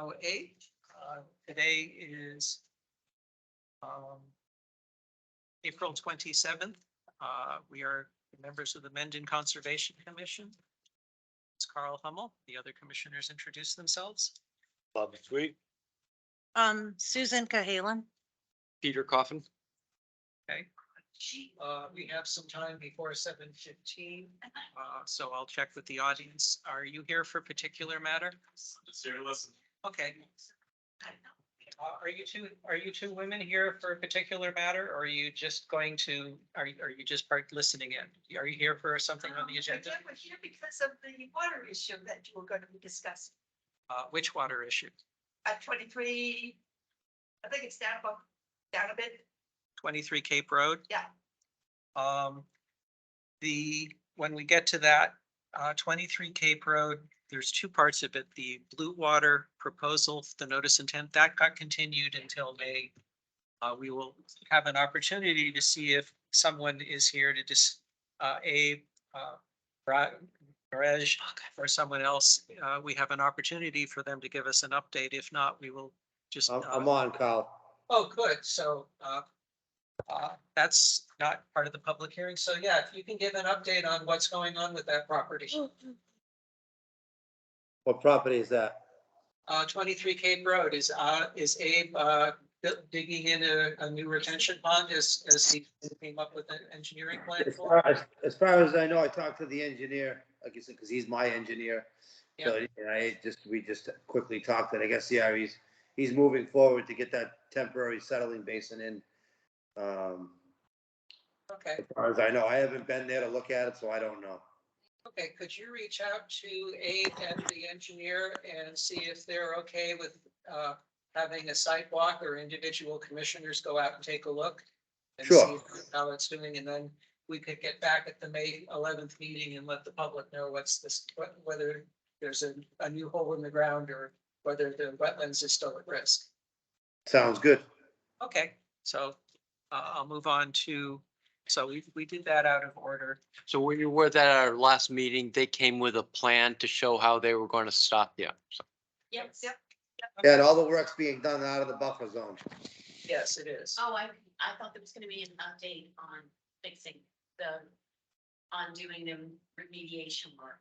08. Today is April 27th. We are members of the Mendon Conservation Commission. It's Carl Hummel. The other commissioners introduce themselves. Bob Sweet. Susan Cahalan. Peter Coffin. Okay. We have some time before 7:15, so I'll check with the audience. Are you here for a particular matter? Just here to listen. Okay. Are you two women here for a particular matter, or are you just going to, are you just listening in? Are you here for something on the agenda? We're here because of the water issue that you were going to be discussing. Which water issue? At 23, I think it's down a bit. 23 Cape Road? Yeah. When we get to that, 23 Cape Road, there's two parts of it. The Blue Water proposal, the notice intent, that got continued until May. We will have an opportunity to see if someone is here to Raj or someone else. We have an opportunity for them to give us an update. If not, we will just. I'm on, Carl. Oh, good. So that's not part of the public hearing. So yeah, if you can give an update on what's going on with that property. What property is that? 23 Cape Road is Abe digging in a new retention pond as he came up with an engineering plan for? As far as I know, I talked to the engineer, like you said, because he's my engineer. So we just quickly talked, and I guess, yeah, he's moving forward to get that temporary settling basin in. Okay, As far as I know, I haven't been there to look at it, so I don't know. okay. Could you reach out to Abe and the engineer and see if they're okay with having a site walk or individual commissioners go out and take a look? And Sure. see how it's doing, and then we could get back at the May 11th meeting and let the public know whether there's a new hole in the ground or whether the wetlands is still at risk. Sounds good. Okay, so I'll move on to, so we did that out of order. So when you were at our last meeting, they came with a plan to show how they were going to stop you. So Yep. Yeah, and all the work's being done out of the buffer zone. Yes, it is. Oh, I thought there was gonna be an update on fixing on doing the remediation work.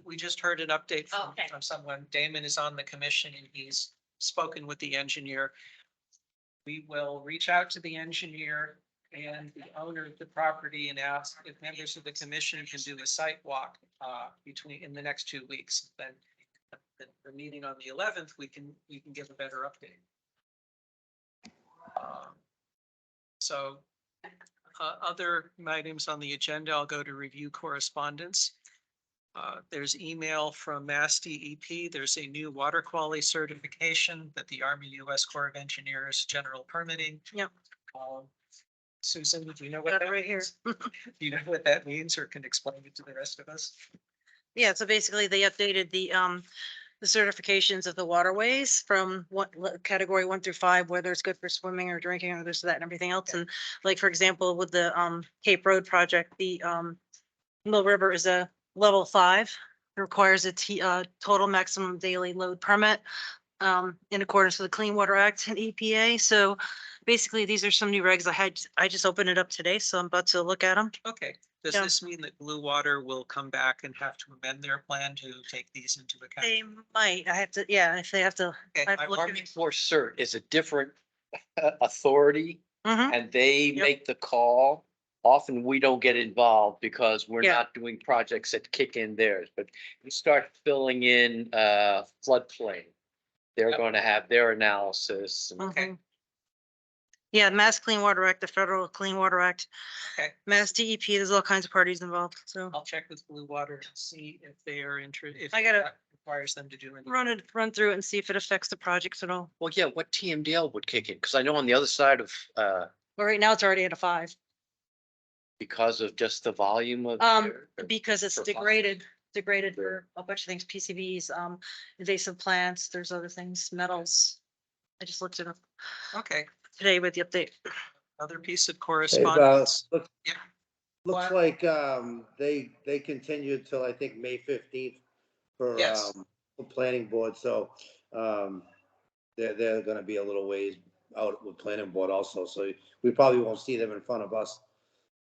We just heard an update Okay. from someone. Damon is on the commission and he's spoken with the engineer. We will reach out to the engineer and the owner of the property and ask if members of the commission can do a site walk in the next 2 weeks. Then the meeting on the 11th, we can give a better update. So other items on the agenda, I'll go to review correspondence. There's email from Mass DEP. There's a new water quality certification that the Army U.S. Corps of Engineers General Permitting. Yep. Susan, do you know what Got it that right here. means? Do you know what that means or can explain it to the rest of us? Yeah, so basically they updated the certifications of the waterways from category 1 through 5, whether it's good for swimming or drinking or this, that, and everything else. And like, for example, with the Cape Road project, the Mill River is a level 5. It requires a total maximum daily load permit in accordance with the Clean Water Act and EPA. So basically, these are some new regs. I just opened it up today, so I'm about to look at them. Okay. Does Yeah. this mean that Blue Water will come back and have to amend their plan to take these into account? They might, I have to, yeah, if they have to. Okay, I have to look at Army it. Corps CERT is a different authority Mhm. and they Yep. make the call. Often we don't get involved because we're Yeah. not doing projects that kick in theirs, but you start filling in floodplain. They're Yep. going to have their analysis. and- Okay. Mhm. Yeah, Mass Clean Water Act, the Federal Clean Water Act, Okay. Mass DEP, there's all kinds of parties involved, so I'll check with Blue Water to see if they are interested, if I gotta- that requires them to do anything. run through it and see if it affects the projects at all. Well, yeah, what TMDL would kick in? Because I know on the other side of, Well, right now it's already at a 5, because of just the volume of. because it's for degraded for a bunch of things, PCBs, invasive plants, there's other things, metals. I just looked it up Okay, today with the update. another piece of Hey, correspondence. looks Yeah. looks like they continued till I think May 15th for Yes. planning board, so, they're gonna be a little ways out with planning board also, so we probably won't see them in front of us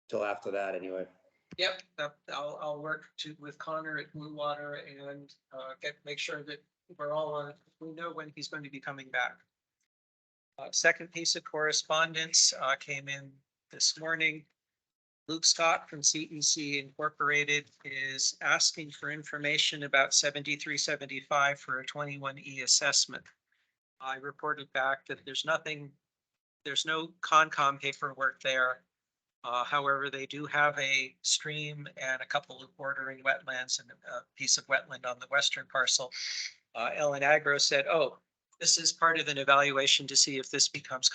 till after that anyway. Yep, I'll work with Connor at Blue Water and, make sure that we're all on, we know when he's going to be coming back. Second piece of correspondence, came in this morning. Luke Scott from CEC Incorporated is asking for information about 7375 for a 21E assessment. I reported back that there's no Concom paperwork there. However, they do have a stream and a couple of bordering wetlands and a piece of wetland on the western parcel. Ellen Agro said, oh, this is part of an evaluation to see if this becomes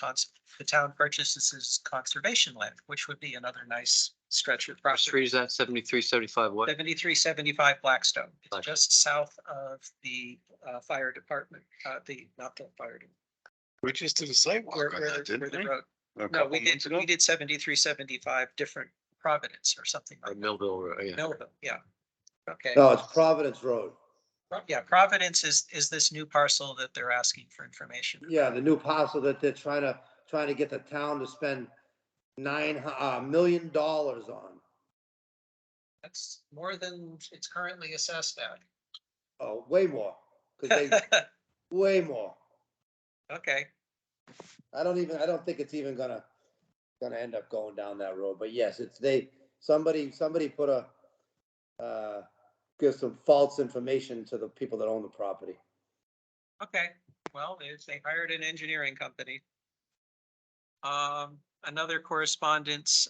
the town purchases as conservation land, which would be another nice stretch of What property. street is that? 7375 what? 7375 Blackstone. It's Blackstone. just south of the fire department, not the fire. We just did a sidewalk on that, Where didn't the we? road. A No, couple we months did, ago? we did 7375 different Providence or something Or like that. Millville, yeah. Millville, yeah. Okay, No, it's Providence Road. yeah, Providence is this new parcel that they're asking for information. Yeah, the new parcel that they're trying to get the town to spend $9 million on. That's more than it's currently assessed at. Oh, way more, cause they, way more. Okay, I don't think it's even gonna end up going down that road, but yes, somebody put give some false information to the people that own the property. okay, well, they hired an engineering company. Another correspondence,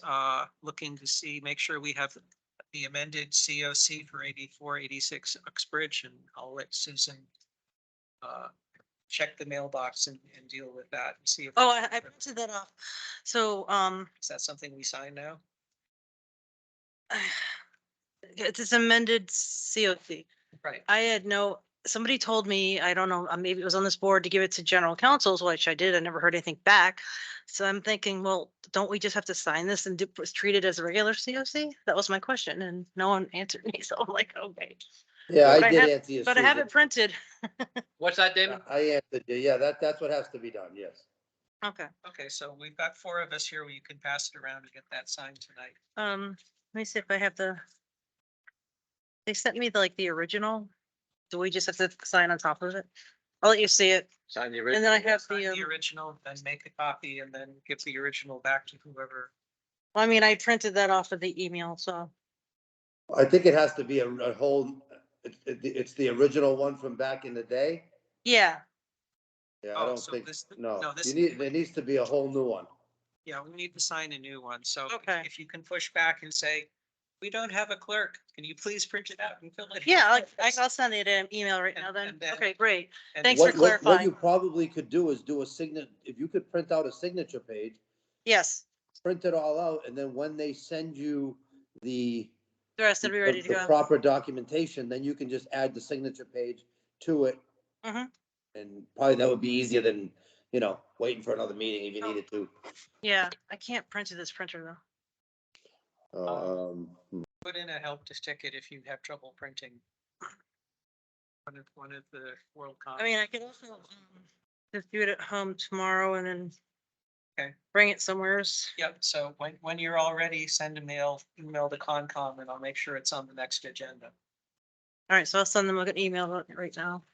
looking to make sure we have the amended COC for 8486 Uxbridge, and I'll let Susan check the mailbox and deal with that and see if. Oh, I printed that off. So, Is that something we sign now? it's amended COC. Right. Somebody told me, I don't know, maybe it was on this board to give it to general counsels, which I did. I never heard anything back. So I'm thinking, well, don't we just have to sign this and treat it as a regular COC? That was my question and no one answered me. So I'm like, okay, Yeah, But I I did have- answer you. but I have Susan. it printed. What's that, Damon? I answered you. Yeah, that's what has to be done, yes. Okay. Okay, so we've got 4 of us here. You can pass it around and get that signed tonight. Let me see if I have they sent me the original. Do we just have to sign on top of it? I'll let you see it. Sign the And original. then I have Sign the, the original, then make a copy and then give the original back to whoever. I mean, I printed that off of the email, so. I think it has to be a whole, it's the original one from back in the day. Yeah, Yeah, Oh, I don't so think, this- no, no, this- there needs to be a whole new one. Yeah, we need to sign a new one. So Okay. if you can push back and say, we don't have a clerk, can you please print it out and fill it? in?" yeah, I'll send it an email right And- now then. and then- Okay, great. And Thanks for What you clarifying. probably could do is do a if you could print out a signature page, Yes, print it all out, and then when they send you the the rest will be ready to the go. proper documentation, then you can just add the signature page to it. Mhm. And probably that would be easier than, waiting for another meeting if you needed to. Yeah, I can't print to this printer though. Put in a help to ticket if you have trouble printing. One of the World I mean, I could also just do it at home tomorrow and then Okay. bring it somewheres. Yep, so when you're all ready, send email to Concom and I'll make sure it's on the next agenda. All right, so I'll send them an email right now.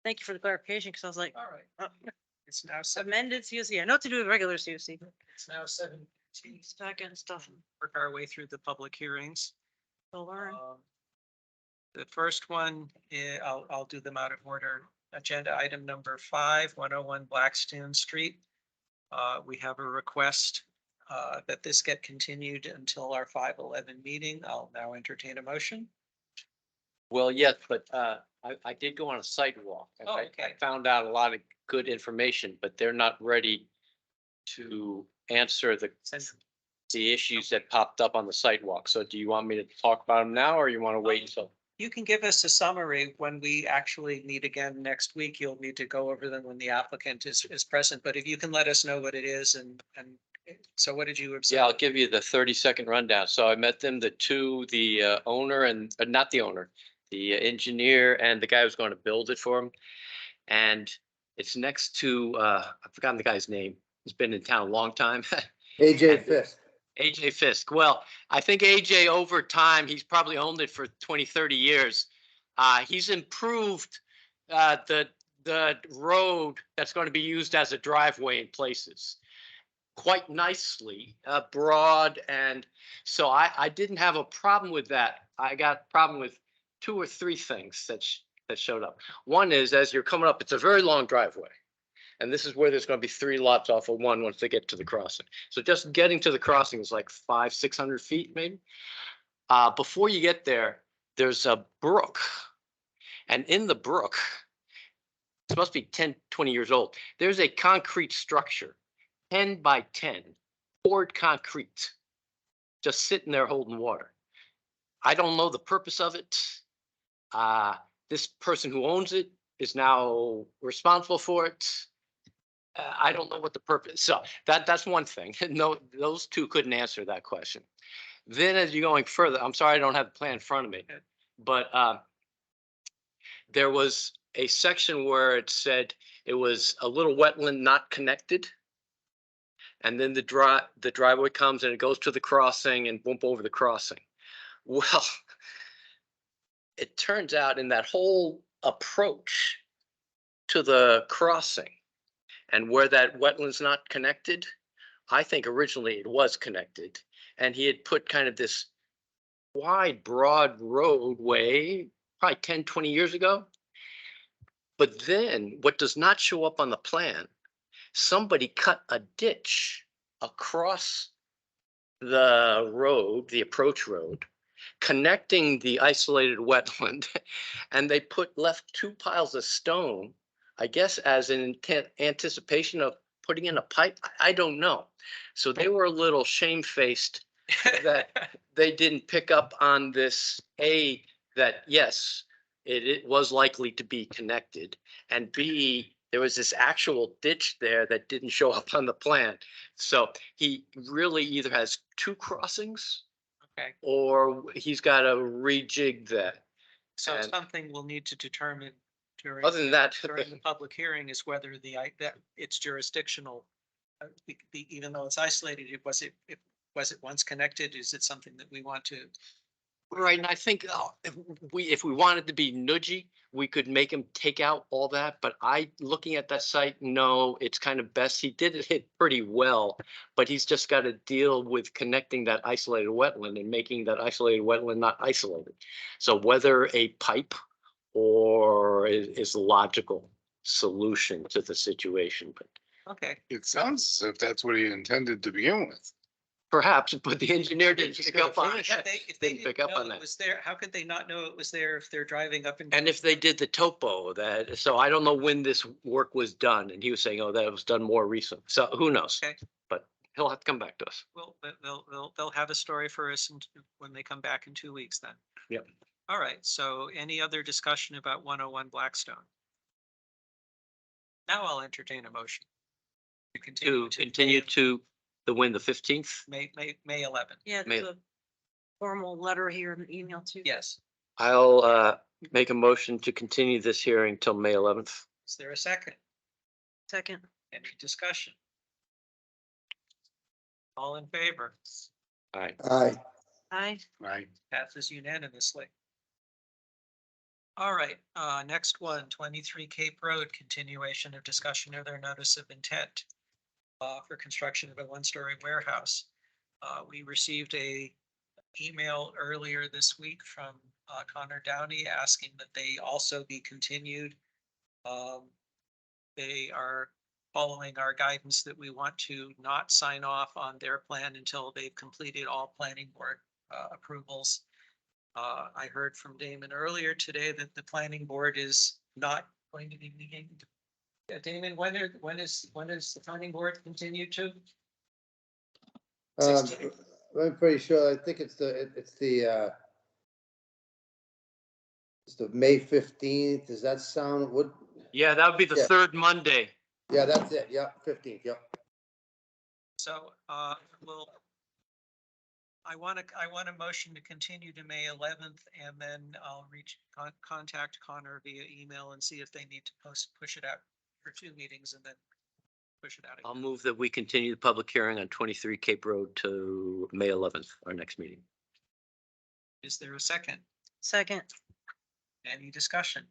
Thank you for the clarification, because I was like, All right, oh, it's now seven, amended COC. I know what to do with regular COC. but it's now 7:15. it's back end stuff. Work our way through the public hearings. So learn. The first one, I'll do them out of order. Agenda item number 5, 101 Blackstone Street. We have a request that this get continued until our 5/11 meeting. I'll now entertain a motion. Well, yes, but I did go on a site walk. And Oh, I okay. found out a lot of good information, but they're not ready to answer the issues that popped up on the site walk. So do you want me to talk about them now or you want to wait until? You can give us a summary when we actually meet again next week. You'll need to go over them when the applicant is present, but if you can let us know what it is and so what did you observe? Yeah, I'll give you the 30-second rundown. So I met them, the owner and, not the owner, the engineer and the guy who's going to build it for him. And it's next to, I've forgotten the guy's name. He's been in town a long time. AJ Fisk. AJ Fisk. Well, I think AJ over time, he's probably owned it for 20, 30 years. He's improved the road that's going to be used as a driveway in places quite nicely, broad. And so I didn't have a problem with that. I got a problem with 2 or 3 things that showed up. One is, as you're coming up, it's a very long driveway. And this is where there's going to be 3 lots off of one once they get to the crossing. So just getting to the crossing is like 500, 600 feet maybe. Before you get there, there's a brook. And in the brook, it must be 10, 20 years old. There's a concrete structure, 10 by 10, poured concrete, just sitting there holding water. I don't know the purpose of it. This person who owns it is now responsible for it. I don't know what the purpose. So that's one thing. No, those 2 couldn't answer that question. Then as you're going further, I'm sorry I don't have the plan in front of me, but there was a section where it said it was a little wetland not connected. And then the driveway comes and it goes to the crossing and bump over the crossing. Well, it turns out in that whole approach to the crossing and where that wetland's not connected, I think originally it was connected. And he had put kind of this wide, broad roadway, probably 10, 20 years ago. But then what does not show up on the plan, somebody cut a ditch across the road, the approach road, connecting the isolated wetland. And they left 2 piles of stone, I guess as an anticipation of putting in a pipe. I don't know. So they were a little shamefaced that they didn't pick up on this, that yes, it was likely to be connected, and B, there was this actual ditch there that didn't show up on the plan. So he really either has 2 crossings Okay, or he's got to rejig that. so And- something we'll need to determine during. Other than that, During the public hearing is whether that it's jurisdictional. Even though it's isolated, was it once connected? Is it something that we want to? right, and I think if we wanted to be nudgy, we could make him take out all that, but looking at that site, no, it's kind of best. He did it pretty well, but he's just got to deal with connecting that isolated wetland and making that isolated wetland not isolated. So whether a pipe or is the logical solution to the situation, but Okay, It sounds as if that's what he intended to begin with. perhaps, but the engineer didn't Just pick up gotta on finish it. if they Didn't pick didn't up know on it that. was there, how could they not know it was there if they're driving up and? And if they did the topo so I don't know when this work was done, and he was saying, oh, that was done more recent, so who knows? Okay. But he'll have to come back to us. Well, they'll have a story for us when they come back in 2 weeks then. Yep. All right, so any other discussion about 101 Blackstone? Now I'll entertain a motion. To To continue to the 15th? May 11th. Yeah, May- there's a formal letter here in the email too. Yes. I'll make a motion to continue this hearing till May 11th. Is there a second? Second. Any discussion? All in favor? All right. Aye. Aye. Right. Passes unanimously. All right, next one, 23 Cape Road, continuation of discussion of their notice of intent for construction of a 1-story warehouse. We received a email earlier this week from Connor Downey asking that they also be continued. They are following our guidance that we want to not sign off on their plan until they've completed all planning board approvals. I heard from Damon earlier today that the planning board is not going to be meeting. Damon, when is the planning board continued to? Um, 16. I'm pretty sure, I think it's the May 15th. Does that sound, would, Yeah, that would be the Yeah. 3rd Monday. yeah, that's it. Yeah, 15th, yep. So, we'll. I want a motion to continue to May 11th, and then I'll contact Connor via email and see if they need to push it out for 2 meetings and then push it out I'll again. move that we continue the public hearing on 23 Cape Road to May 11th, our next meeting. Is there a second? Second, Any discussion?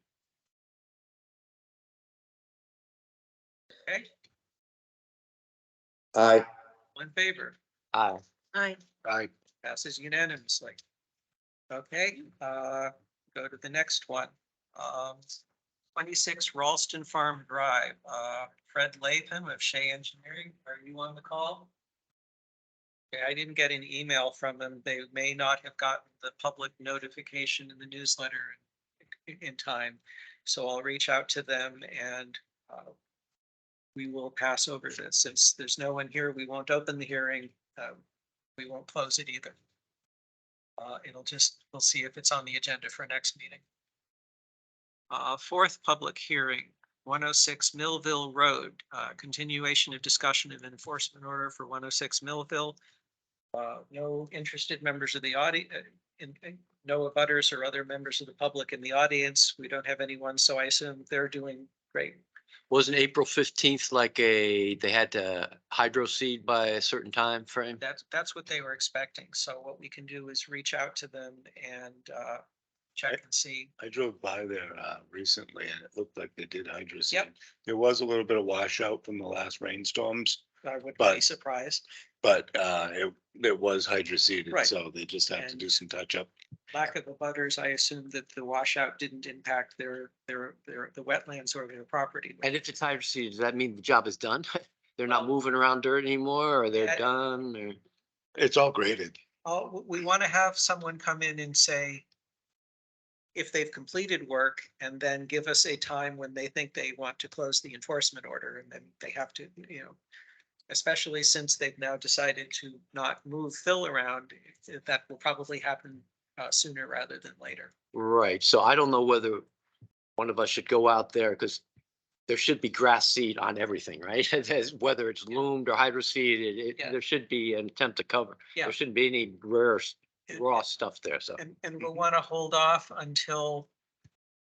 Okay, Aye. all in favor? Aye. aye. I, Passes unanimously. Okay, go to the next one. 26 Ralston Farm Drive, Fred Latham of Shea Engineering, are you on the call? Okay, I didn't get an email from them. They may not have gotten the public notification in the newsletter in time. So I'll reach out to them and we will pass over this. Since there's no one here, we won't open the hearing. We won't close it either. We'll see if it's on the agenda for next meeting. Fourth public hearing, 106 Millville Road, continuation of discussion of enforcement order for 106 Millville. No interested members of the audience, no abutters or other members of the public in the audience. We don't have anyone, so I assume they're doing great. Wasn't April 15th like they had to hydro seed by a certain time frame? That's what they were expecting. So what we can do is reach out to them and check and see. I drove by there recently and it looked like they did hydro seed. Yep. There was a little bit of washout from the last rainstorms, I wouldn't be But- surprised. but it was hydro seeded, Right. so they just have to And- do some touch up. Lack of abutters, I assume that the washout didn't impact the wetlands or their property. And if it's hydro seed, does that mean the job is done? They're not Well- moving around dirt anymore, or they're Yeah. done, or? It's all graded. Oh, we want to have someone come in and say if they've completed work and then give us a time when they think they want to close the enforcement order and then they have to, especially since they've now decided to not move Phil around, that will probably happen sooner rather than later. Right, so I don't know whether one of us should go out there, because there should be grass seed on everything, right? Whether it's loomed or hydro seeded, Yeah. there should be an attempt to cover. Yeah. There shouldn't be any rare raw stuff there, so. And we'll want to hold off until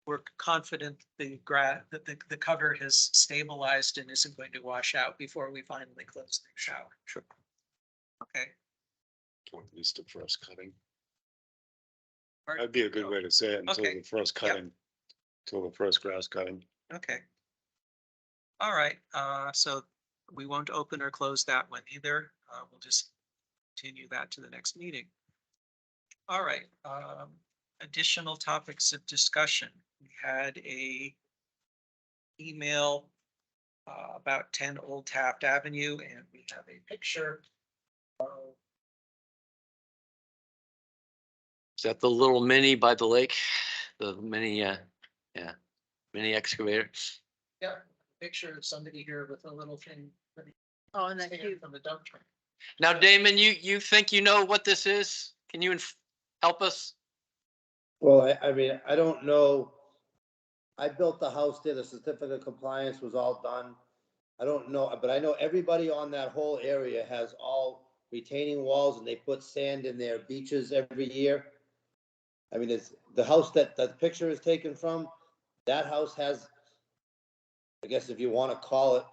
we're confident that the cover has stabilized and isn't going to wash out before we finally close things out. Sure. Okay. Or at least the first cutting. Pardon? That'd be a good way to say it until Okay. the first Yep. cutting, till the first grass cutting. Okay. All right, so we won't open or close that one either. We'll just continue that to the next meeting. All right, additional topics of discussion. We had a email about 10 Old Taft Avenue, and we have a picture of Is that the little mini by the lake? The mini, mini excavator? picture of somebody here with a little thing Oh, and that cute. from the dump truck. Now, Damon, you think you know what this is? Can you help us? Well, I mean, I don't know. I built the house there, the certificate of compliance was all done. I don't know, but I know everybody on that whole area has all retaining walls and they put sand in their beaches every year. I mean, it's the house that the picture is taken from, that house has, I guess if you want to call it.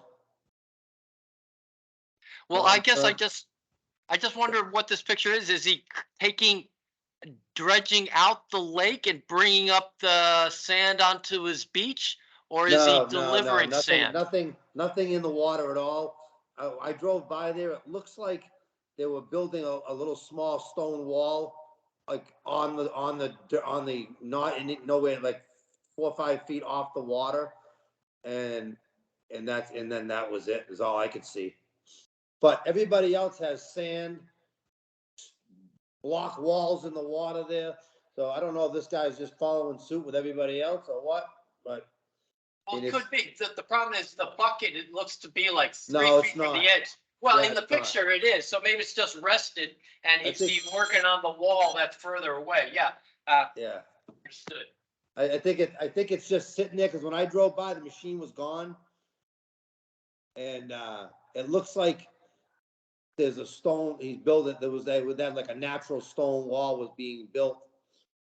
Well, I guess I Uh, just wondered what this picture is. Is he dredging out the lake and bringing up the sand onto his beach? Or is he delivering sand? Nothing in the water at all. I drove by there. It looks like they were building a little small stone wall, like on the, not in nowhere, like 4 or 5 feet off the water. And then that was it, is all I could see. But everybody else has sand, block walls in the water there. So I don't know if this guy's just following suit with everybody else or what, but Well, it it is- could be. The problem is the bucket, it looks to be like No, 3 it's feet from not. the edge. Well, Yeah, in the it's not. picture it is, so maybe it's just rested and I he's think- working on the wall that's further away. Yeah, yeah. understood. I think it's just sitting there, cause when I drove by, the machine was gone. And, it looks like there's a stone, he's built it, there was that, with that, like a natural stone wall was being built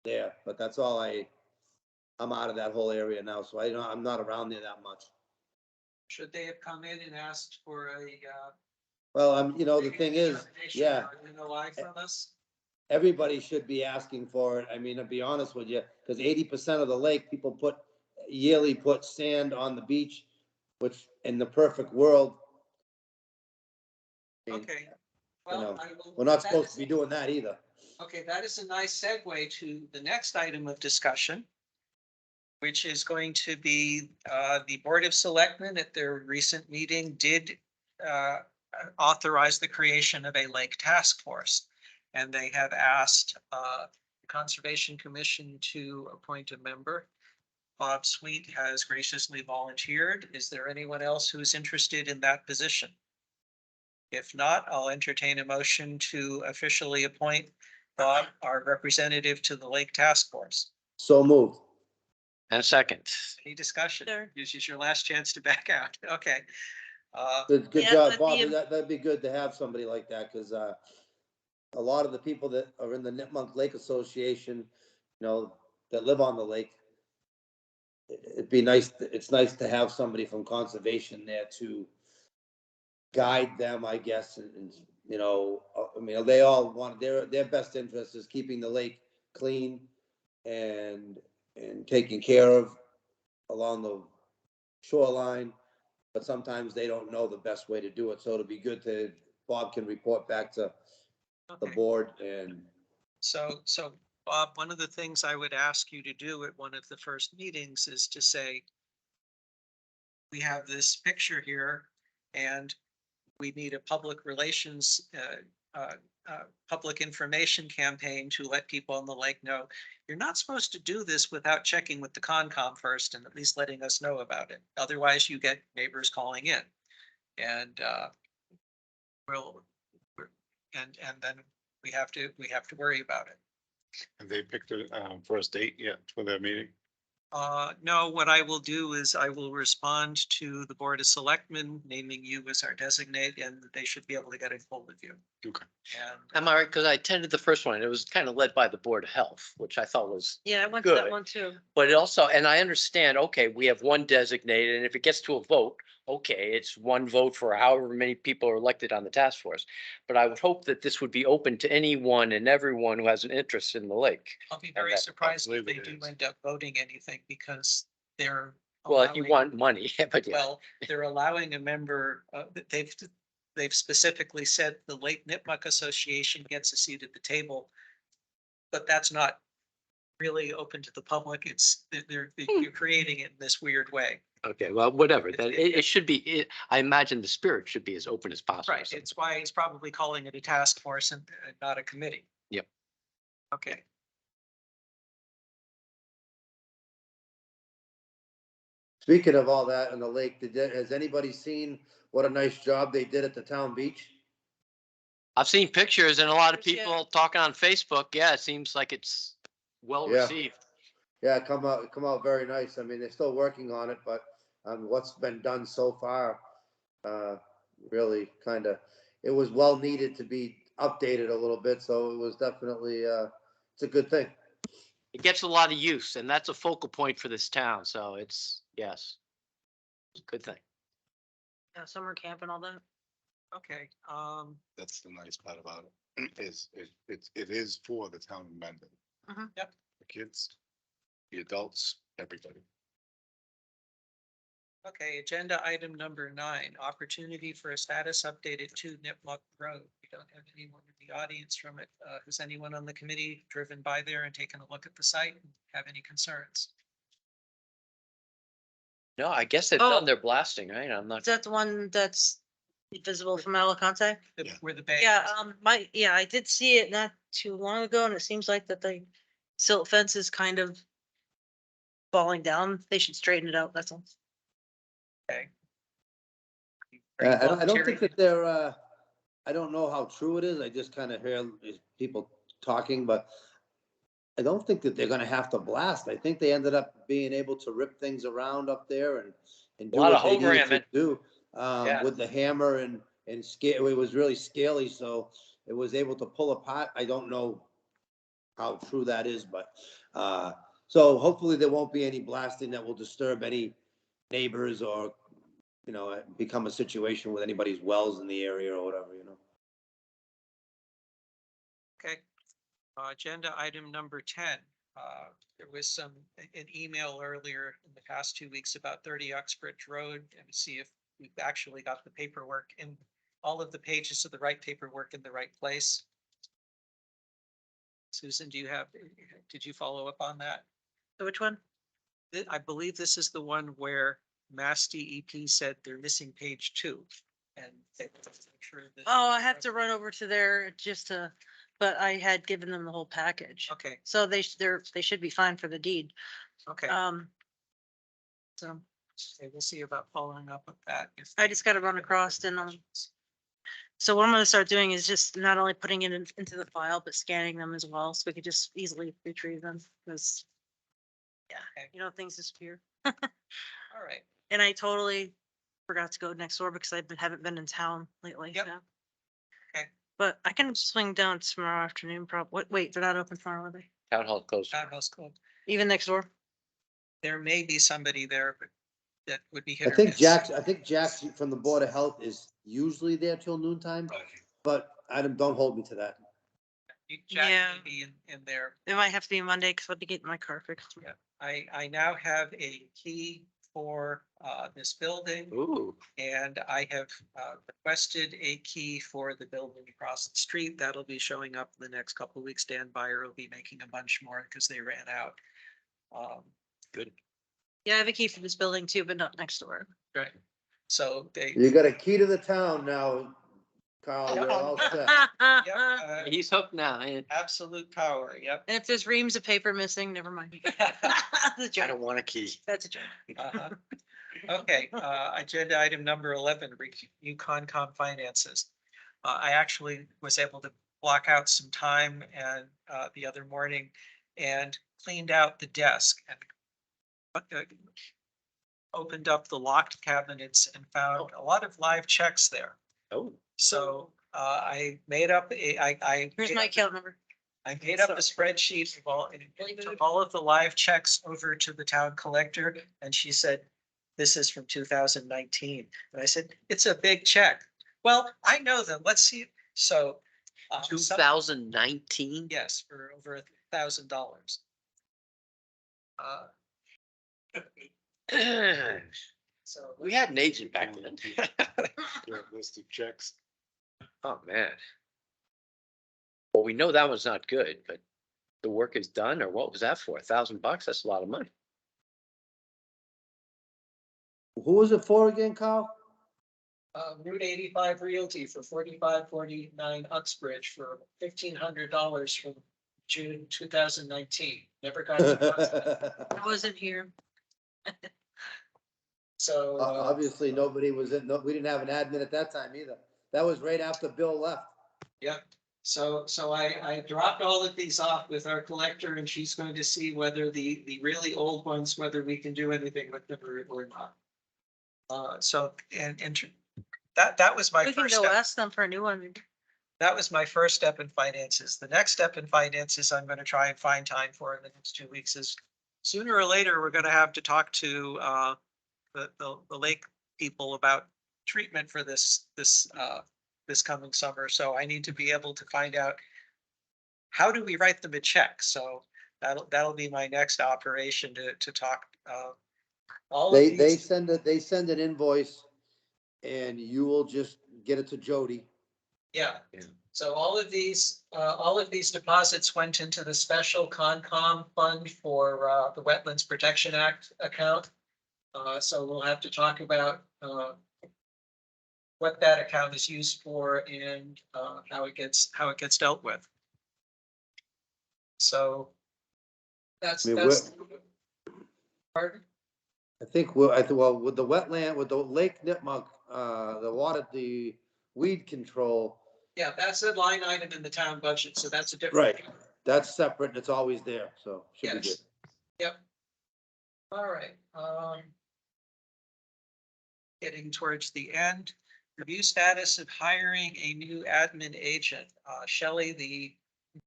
there, but that's all I'm out of that whole area now, so I'm not around there that much. Should they have come in and asked for a, Well, the thing is, determination yeah, or an NOI from us? everybody should be asking for it. I mean, to be honest with you, because 80% of the lake, people yearly put sand on the beach, which in the perfect world. I mean, Okay. you know, Well, I will. we're not that supposed is- to be doing that either. Okay, that is a nice segue to the next item of discussion, which is going to be, the Board of Selectmen at their recent meeting did authorize the creation of a lake task force. And they have asked the Conservation Commission to appoint a member. Bob Sweet has graciously volunteered. Is there anyone else who is interested in that position? If not, I'll entertain a motion to officially appoint Bob, our representative to the Lake Task Force. So moved. And a second. Any discussion? Sure. This is your last chance to back out. Okay. Good Yeah, job, that'd Bob. be That'd be good to have somebody like that, because a lot of the people that are in the Nipmuc Lake Association, that live on the lake, it'd be nice, it's nice to have somebody from conservation there to guide them, I guess, and I mean, they all want, their best interest is keeping the lake clean and taken care of along the shoreline, but sometimes they don't know the best way to do it, so it'll be good Bob can report back to the Okay. board and. So Bob, one of the things I would ask you to do at one of the first meetings is to say, we have this picture here and we need a public relations, public information campaign to let people on the lake know, you're not supposed to do this without checking with the Concom first and at least letting us know about it. Otherwise you get neighbors calling in. And and then we have to worry about it. And they picked a first date yet for their meeting? No, what I will do is I will respond to the Board of Selectmen, naming you as our designate, and they should be able to get a hold of you. Okay. And Am I right? Because I attended the first one and it was kind of led by the Board of Health, which I thought was, Yeah, I went to that Good. one too. but it also, and I understand, okay, we have one designated and if it gets to a vote, okay, it's one vote for however many people are elected on the task force. But I would hope that this would be open to anyone and everyone who has an interest in the lake. I'll be very that- surprised if believe they it do is. end up voting anything because they're. Well, if you allowing- want money, but yeah. Well, they're allowing a member, they've specifically said the Lake Nipmuc Association gets a seat at the table. But that's not really open to the public. You're creating it in this weird way. Okay, well, whatever, It- that, it- it should be, I imagine the spirit should be as open as possible. Right, so- it's why he's probably calling it a task force and not a committee. Yep. Okay, Speaking of all that in the lake, has anybody seen what a nice job they did at the town beach? I've seen pictures and a lot of Pictures, yeah. people talking on Facebook. Yeah, it seems like it's well Yeah. received. Yeah, come out very nice. I mean, they're still working on it, but what's been done so far, really it was well needed to be updated a little bit, so it was definitely, it's a good thing. It gets a lot of use and that's a focal point for this town. So it's, yes. It's a good thing. Yeah, summer camp and all that. okay, That's the nice part about it, it is for the town of Mendon. Mhm. Yep. The kids, the adults, everybody. okay, agenda item number 9, opportunity for a status update at 2 Nipmuc Road. We don't have anyone in the audience from it. Has anyone on the committee driven by there and taken a look at the site and have any concerns? No, I guess they've Oh. done their blasting, right? I'm Is not, that the one that's visible from Alicante? The- Yeah. Where the bay Yeah, is? I did see it not too long ago and it seems like that the silt fence is kind of falling down. They should straighten it out, that's all. Okay. Are you I don't volunteering? think that they're, I don't know how true it is. I just kind of hear people talking, but I don't think that they're gonna have to blast. I think they ended up being able to rip things around up there and do Lot of what they home needed to ramming. do, Yeah. with the hammer and and scale, it was really scaly, so it was able to pull apart. I don't know how true that is, but, so hopefully there won't be any blasting that will disturb any neighbors or, become a situation with anybody's wells in the area or whatever, Okay. Agenda item number 10. There was an email earlier in the past 2 weeks about 30 Uxbridge Road, and see if we've actually got the paperwork in all of the pages of the right paperwork in the right place. Susan, did you follow up on that? So which one? I believe this is the one where Mass DEP said they're missing page 2. And they want to make sure that. Oh, I have to run over to there just to, but I had given them the whole package. Okay, So they should be fine for the deed. okay. So Okay, we'll see about following up with that. I just gotta run across and, so what I'm gonna start doing is just not only putting it into the file, but scanning them as well, so we could just easily retrieve them, because Okay. things disappear. All right. And I totally forgot to go next door because haven't been in town lately. Yep. so. Okay. But I can swing down tomorrow afternoon, probably. Wait, they're not open tomorrow, are they? Town hall closed. Townhouse Club. Even next door? There may be somebody there, but that would be hit I or think miss. Jack from the Board of Health is usually there till noon time, but Adam, don't hold me to that. Jack Yeah. may be in there. It might have to be Monday because I'll be getting my car fixed. Yeah. I now have a key for this building, Ooh, and I have requested a key for the building across the street. That'll be showing up in the next couple of weeks. Dan Byer will be making a bunch more because they ran out. good. Yeah, I have a key for this building too, but not next door. Right. So You got a key to the town now, Carl, you're all set. yeah, He's hooked now. absolute power. Yep. And if there's reams of paper missing, never mind. That's a I joke. don't want a key. That's a joke. Uh-huh. Okay, agenda item number 11, review Concom finances. I actually was able to block out some time and the other morning and cleaned out the desk and opened up the locked cabinets and found a lot of live checks there. Oh, So I made up Here's my account number. I made up a spreadsheet of all of the live checks over to the town collector, and she said, this is from 2019. And I said, it's a big check. Well, I know them. Let's see. So. some- 2019? Yes, for over $1,000. So. We had an agent back then. Yeah, list of checks. Oh, man. Well, we know that one's not good, but the work is done, or what was that for? $1,000? That's a lot of money. Who was it for again, Carl? Route 85 Realty for 4549 Uxbridge for $1,500 from June 2019. Never got to. I wasn't here. So. Obviously, nobody was in, we didn't have an admin at that time either. That was right after Bill left. Yep. So I dropped all of these off with our collector, and she's going to see whether the really old ones, whether we can do anything with them or not. That was my We can first go step. ask them for a new one. That was my first step in finances. The next step in finances, I'm going to try and find time for in the next 2 weeks is sooner or later, we're going to have to talk to the lake people about treatment for this coming summer. So I need to be able to find out how do we write them a check? So that'll be my next operation to talk. All of They these, send an invoice and you will just get it to Jody. yeah. Yeah. So all of these deposits went into the special Concom fund for the Wetlands Protection Act account. So we'll have to talk about what that account is used for and how it gets dealt with. So that's. I mean, Pardon? I think, well, with the wetland, with the Lake Nipmuc, the weed control, Yeah, that's a line item in the town budget, so that's a different. Right. that's separate and it's always there, so should be good. Yes. Yep. All right, getting towards the end, review status of hiring a new admin agent. Shelley, the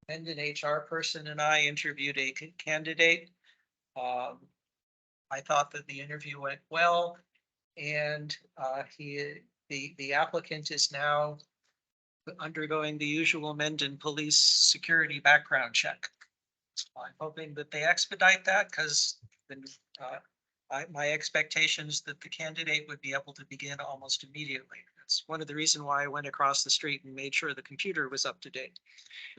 Mendon HR person, and I interviewed a candidate. I thought that the interview went well, and the applicant is now undergoing the usual Mendon police security background check. I'm hoping that they expedite that because my expectations that the candidate would be able to begin almost immediately. That's one of the reasons why I went across the street and made sure the computer was up to date.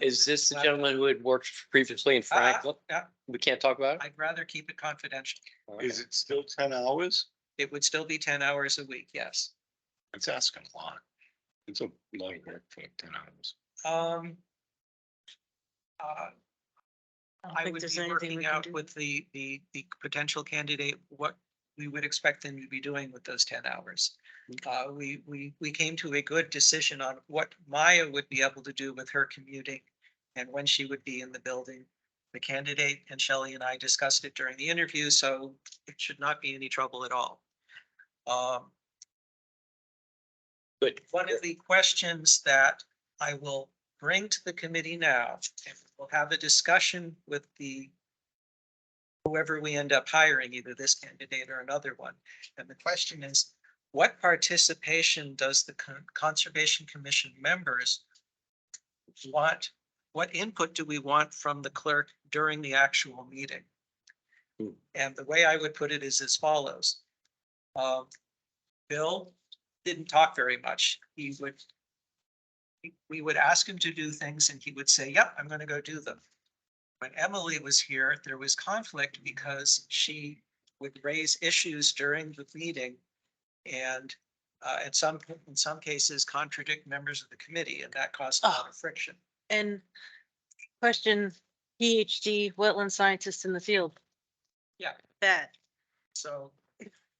Is this the gentleman who had worked previously in Franklin? Yeah, We can't talk about it? I'd rather keep it confidential. Is it still 10 hours? It would still be 10 hours a week, yes. It's asking a lot. It's a lot of work for 10 hours. don't I think would there's be anything working we can out do. with the potential candidate, what we would expect them to be doing with those 10 hours. We came to a good decision on what Maya would be able to do with her commuting and when she would be in the building. The candidate and Shelley and I discussed it during the interview, so it should not be any trouble at all. Good. One of the questions that I will bring to the committee now, and we'll have a discussion with whoever we end up hiring, either this candidate or another one. And the question is, what participation does the Conservation Commission members want? What input do we want from the clerk during the actual meeting? And the way I would put it is as follows. Bill didn't talk very much. We would ask him to do things and he would say, yep, I'm going to go do them. When Emily was here, there was conflict because she would raise issues during the meeting and in some cases contradict members of the committee, and that caused a lot of friction. And question, PhD wetland scientist in the field. Yeah. That, So,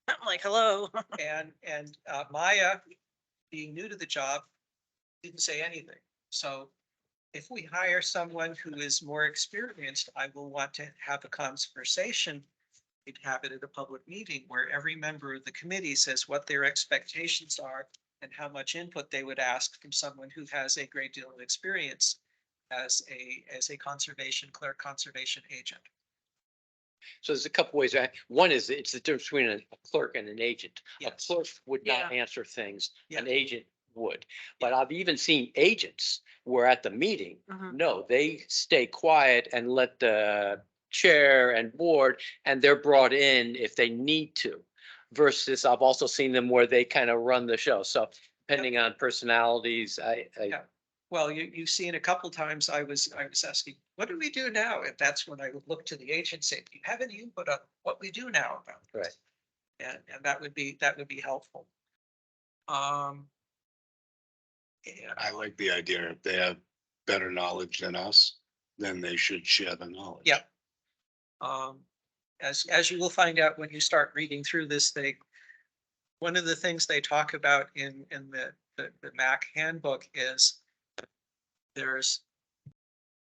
I'm like, hello. and Maya, being new to the job, didn't say anything. So if we hire someone who is more experienced, I will want to have a conversation. We'd have it at a public meeting where every member of the committee says what their expectations are and how much input they would ask from someone who has a great deal of experience as a conservation clerk, conservation agent. So there's a couple ways. One is it's the difference between a clerk and an agent. A Yes. clerk would not Yeah. answer things. Yeah. An agent would. But I've even seen agents where at the meeting, Mhm. no, they stay quiet and let the chair and board, and they're brought in if they need to. Versus I've also seen them where they kind of run the show. So depending on personalities, Yeah. Well, you've seen a couple times I was asking, what do we do now? And that's when I would look to the agent, say, do you have any input on what we do now about this? Right. And that would be helpful. Yeah, I like the idea if they have better knowledge than us, then they should share the knowledge. Yeah. As you will find out when you start reading through this thing, one of the things they talk about in the MAC handbook is there's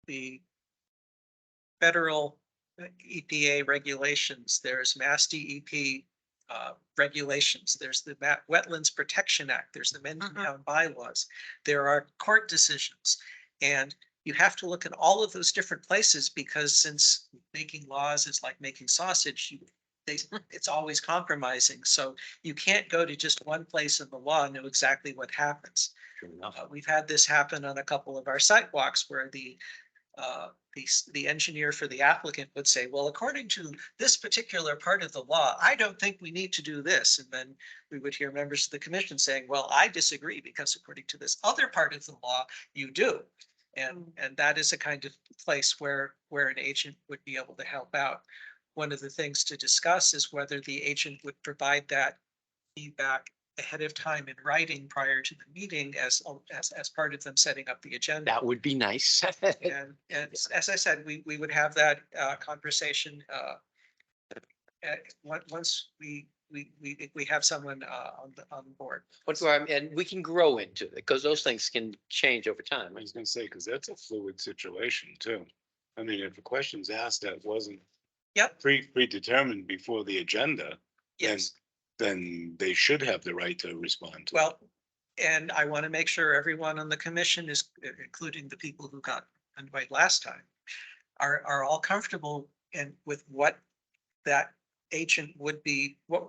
the federal EPA regulations, there's Mass DEP regulations, there's the Wetlands Protection Act, there's the Mendon Town bylaws, there are court decisions. And you have to look at all of those different places because since making laws is like making sausage, it's always compromising. So you can't go to just one place in the law and know exactly what happens. We've had this happen on a couple of our site walks where the engineer for the applicant would say, well, according to this particular part of the law, I don't think we need to do this. And then we would hear members of the commission saying, well, I disagree because according to this other part of the law, you do. And that is a kind of place where an agent would be able to help out. One of the things to discuss is whether the agent would provide that feedback ahead of time in writing prior to the meeting as part of them setting up the agenda. That would be nice. And as I said, we would have that conversation once we have someone on board. And we can grow into it because those things can change over time. I was gonna say, because that's a fluid situation too. I mean, if a question's asked that wasn't Yep. predetermined before the agenda, Yes, then they should have the right to respond to it. well, And I want to make sure everyone on the commission is, including the people who got invited last time, are all comfortable and with what that agent would be, what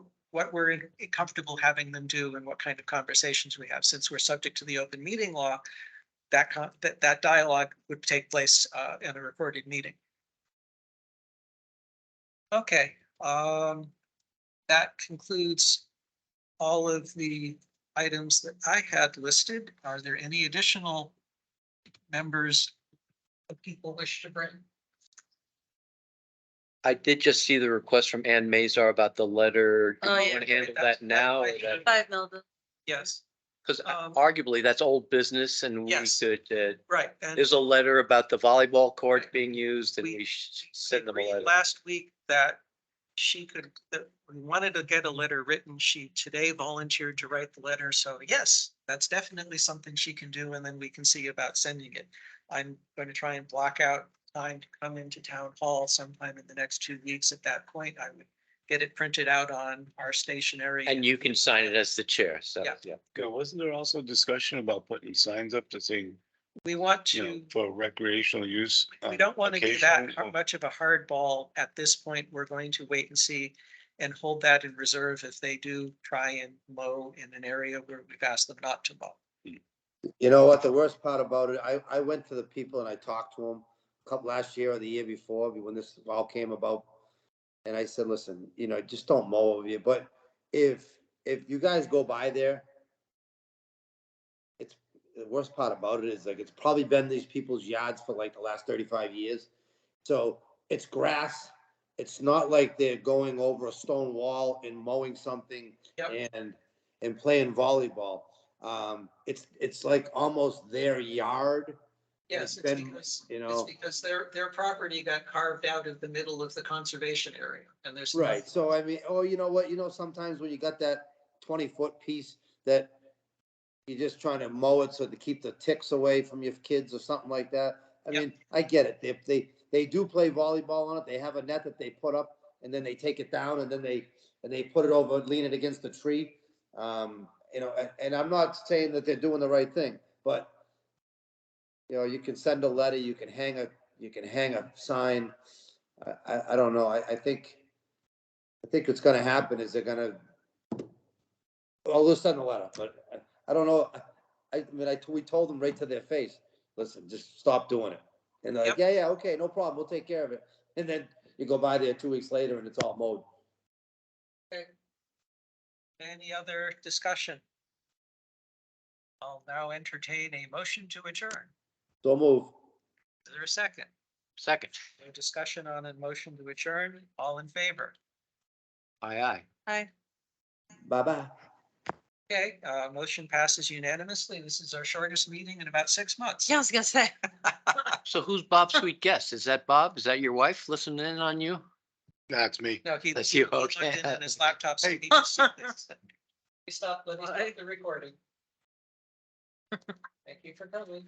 we're comfortable having them do and what kind of conversations we have. Since we're subject to the open meeting law, that dialogue would take place in a recorded meeting. Okay, that concludes all of the items that I had listed. Are there any additional members of people wish to bring? I did just see the request from Ann Mazar about the letter. Do Oh, you yeah. want to handle That's- that now? that's my- 5 Milton. Yes, Because Um, arguably that's old business and we Yes. could, right. And there's a letter about the volleyball court Right. being used and We- we should send them a agreed letter. last week that that we wanted to get a letter written. She today volunteered to write the letter. So yes, that's definitely something she can do. And then we can see about sending it. I'm going to try and block out time to come into town hall sometime in the next 2 weeks. At that point, I would get it printed out on our stationery. And you can sign it as the chair. So, Yeah. yeah. Yeah, wasn't there also discussion about putting signs up to say, We want you know, to, for recreational use? we don't want to be that occasionally? much of a hard ball at this point. We're going to wait and see and hold that in reserve if they do try and mow in an area where we've asked them not to mow. You know what, the worst part about it, I went to the people and I talked to them a couple last year or the year before, when this all came about. And I said, listen, you know, just don't mow over here, but if you guys go by there, it's, the worst part about it is like, it's probably been these people's yards for like the last 35 years. So it's grass. It's not like they're going over a stone wall and mowing something Yep. and playing volleyball. It's like almost their yard. Yes, It's it's been, because, you it's know, because their property got carved out of the middle of the conservation area and there's. right. So I mean, oh, you know what, sometimes when you got that 20-foot piece that you're just trying to mow it so to keep the ticks away from your kids or something like that. I Yep. mean, I get it. If they do play volleyball on it, they have a net that they put up and then they take it down and then they put it over, lean it against the tree. And I'm not saying that they're doing the right thing, but you can send a letter, you can hang a sign. I don't know. I think what's gonna happen is they're gonna, well, they'll send a letter, but I don't know. I mean, we told them right to their face, listen, just stop doing it. And they're like, Yep. yeah, okay, no problem, we'll take care of it. And then you go by there 2 weeks later and it's all mowed. Any other discussion? I'll now entertain a motion to adjourn. So move. Is there a second? Second. No discussion on a motion to adjourn? All in favor? Aye, aye. Hi. Bye-bye. Okay, motion passes unanimously. This is our shortest meeting in about 6 months. Yeah, I was gonna say. So who's Bob's sweet guest? Is that Bob? Is that your wife listening in on you? That's me. No, That's he you, logged okay. in on his laptop. So he just said this. Let me stop the recording. Thank you for coming.